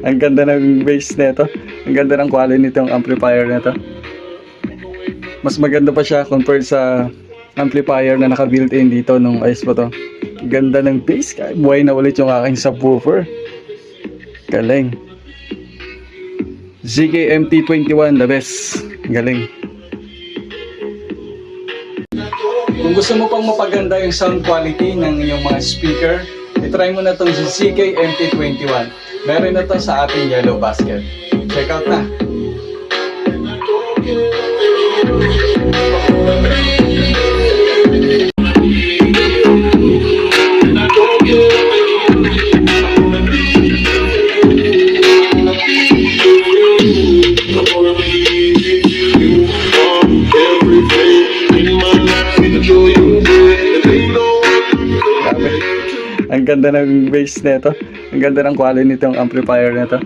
Ang ganda ng bass nito. Ang ganda ng quality nitong amplifier nito. Mas maganda pa siya compared sa amplifier na naka-built-in dito nung ayos pa to. Ganda ng bass. Buhay na ulit yung aking subwoofer. Galing. ZK-MT21, the best. Galing. Kung gusto mo pang mapaganda yung sound quality ng iyong mga speaker, itry mo na itong ZK-MT21. Meron na to sa ating yellow basket. Check out na! Ang ganda ng bass nito. Ang ganda ng quality nitong amplifier nito.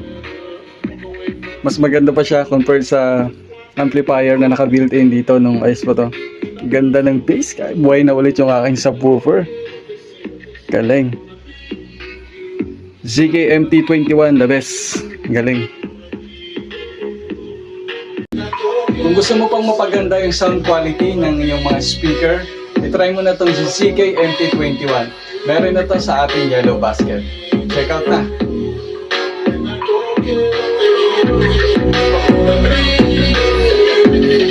Mas maganda pa siya compared sa amplifier na naka-built-in dito nung ayos pa to. Ganda ng bass. Buhay na ulit yung aking subwoofer. Galing. ZK-MT21, the best. Galing. Kung gusto mo pang mapaganda yung sound quality ng iyong mga speaker, itry mo na itong ZK-MT21. Meron na to sa ating yellow basket. Check out na!